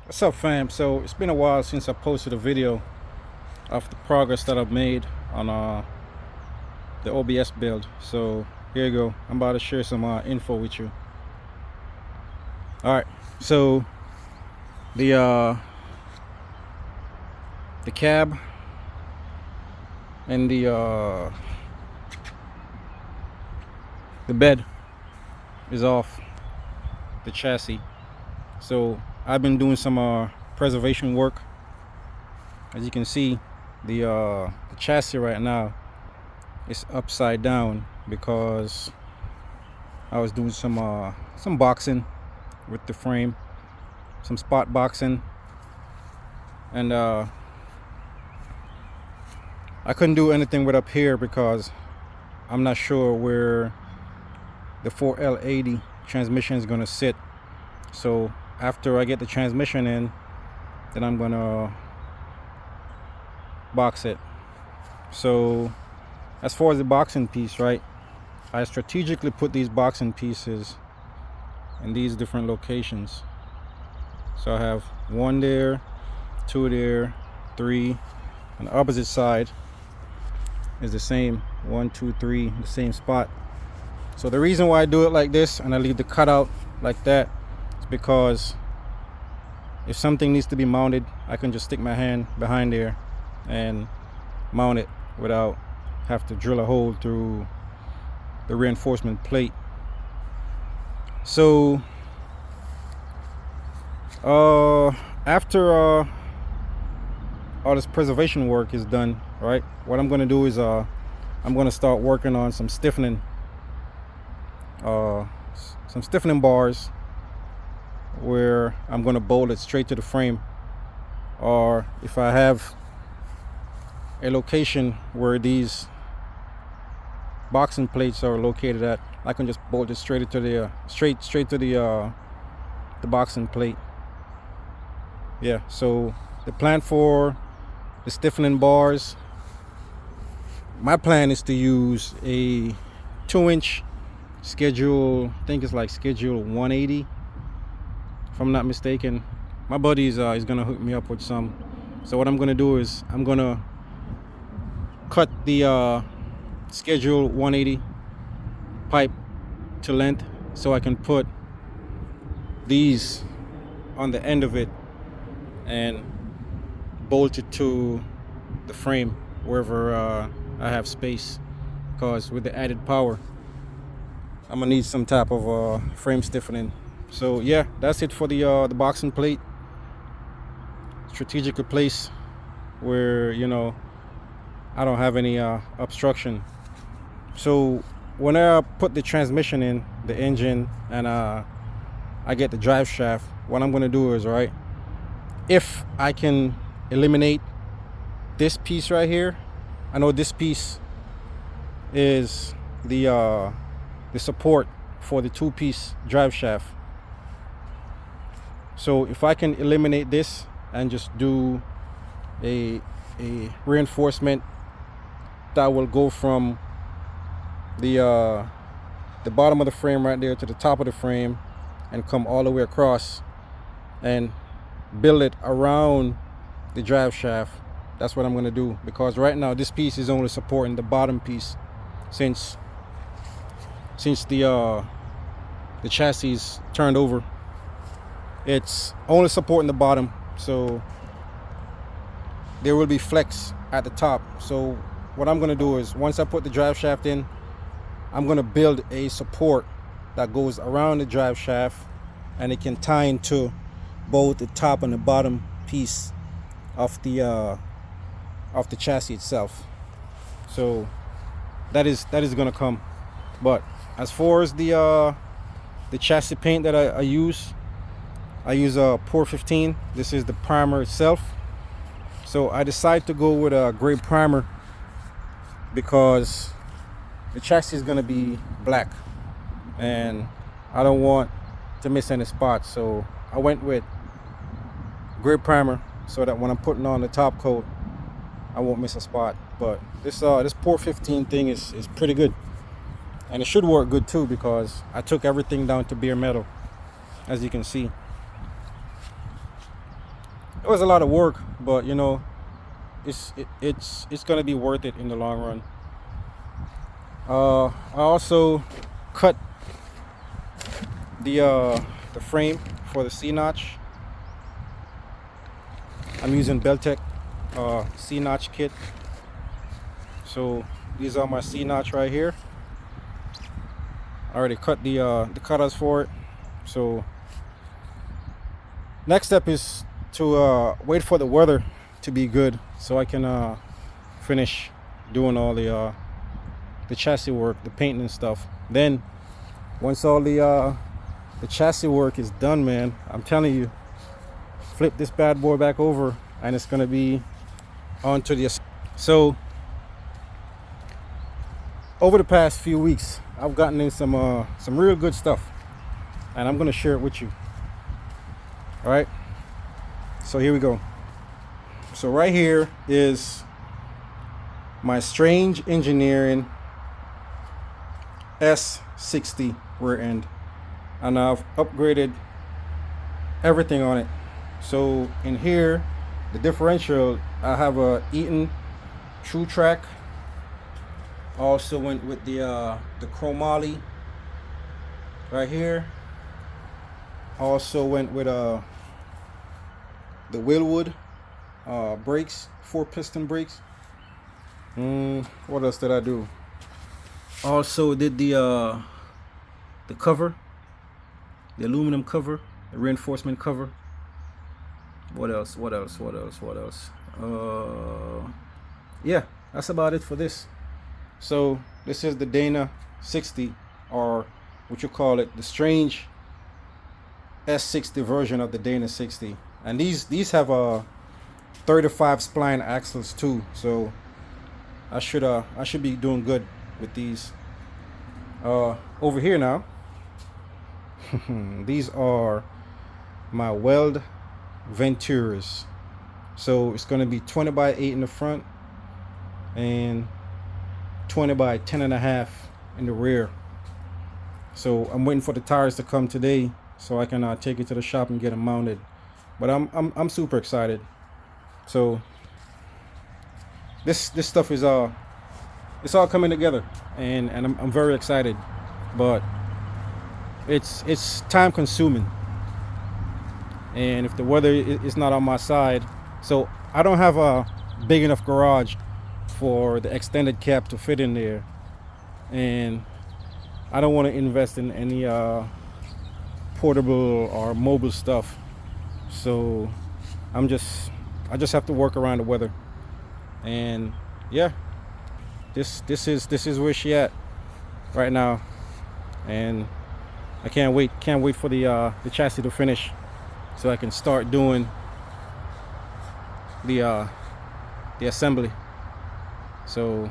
What's up, fam? So it's been a while since I posted a video of the progress that I've made on the OBS build. So here you go. I'm about to share some info with you. All right. So the cab and the bed is off the chassis. So I've been doing some preservation work. As you can see, the chassis right now is upside down because I was doing some boxing with the frame, some spot boxing, and I couldn't do anything with up here because I'm not sure where the 4L80 transmission is gonna sit. So after I get the transmission in, then I'm gonna box it. So as far as the boxing piece, right, I strategically put these boxing pieces in these different locations. So I have one there, two there, three. On the opposite side is the same, 1, 2, 3, the same spot. So the reason why I do it like this and I leave the cutout like that is because if something needs to be mounted, I can just stick my hand behind there and mount it without have to drill a hole through the reinforcement plate. So after all this preservation work is done, right, what I'm gonna do is I'm gonna start working on some stiffening bars where I'm gonna bolt it straight to the frame, or if I have a location where these boxing plates are located at, I can just bolt it straight to the straight to the boxing plate. Yeah, so the plan for the stiffening bars, my plan is to use a 2-inch schedule, I think it's like schedule 180 if I'm not mistaken. My buddy is gonna hook me up with some. So what I'm gonna do is I'm gonna cut the schedule 180 pipe to length so I can put these on the end of it and bolt it to the frame wherever I have space, because with the added power I'm gonna need some type of frame stiffening. So yeah, that's it for the boxing plate. Strategically placed where, you know, I don't have any obstruction. So when I put the transmission in, the engine, and I get the drive shaft, what I'm gonna do is, right, if I can eliminate this piece right here, I know this piece is the support for the 2-piece drive shaft. So if I can eliminate this and just do a reinforcement that will go from the bottom of the frame right there to the top of the frame and come all the way across and build it around the drive shaft, that's what I'm going to do, because right now this piece is only supporting the bottom piece since the chassis is turned over. It's only supporting the bottom, so there will be flex at the top. So what I'm going to do is, once I put the drive shaft in, I'm going to build a support that goes around the drive shaft, and it can tie into both the top and the bottom piece of the chassis itself. So that is going to come. But as far as the chassis paint that I use a Pour 15. This is the primer itself. So I decided to go with a gray primer because the chassis is going to be black and I don't want to miss any spots. So I went with gray primer so that when I'm putting on the top coat, I won't miss a spot. But this Pour 15 thing is pretty good, and it should work good too, because I took everything down to bare metal, as you can see. it was a lot of work, but you know, it's gonna be worth it in the long run. I also cut the frame for the C-notch. I'm using Beltec C-notch kit. So these are my C-notch right here. I already cut the cutters for it. So next step is to wait for the weather to be good so I can finish doing all the chassis work, the painting and stuff. Then once all the chassis work is done, man, I'm telling you, flip this bad boy back over and it's gonna be onto the. So over the past few weeks, I've gotten in some real good stuff, and I'm gonna share it with you. All right, so here we go. So right here is my Strange Engineering S60 rear end, and I've upgraded everything on it. So in here, the differential, I have a Eaton True Track. Also went with the chromoly right here. Also went with the Willwood brakes, 4-piston brakes. What else did I do? Also did the cover, the aluminum cover, the reinforcement cover. What else? Yeah, that's about it for this. So this is the Dana 60, or what you call it, the Strange S60 version of the Dana 60. And these have a 35 spline axles too. So I should be doing good with these. Over here now, these are my Weld Venturas. So it's going to be 20 by 8 in the front and 20 by 10.5 in the rear. So I'm waiting for the tires to come today so I can take it to the shop and get them mounted. But I'm super excited. So this stuff is it's all coming together, and I'm very excited. But it's time consuming, and if the weather is not on my side, so I don't have a big enough garage for the extended cab to fit in there, and I don't want to invest in any portable or mobile stuff. So I just have to work around the weather. And yeah, this is where she at right now, and I can't wait for the chassis to finish so I can start doing the assembly. So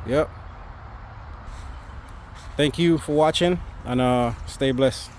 yep, thank you for watching, and stay blessed.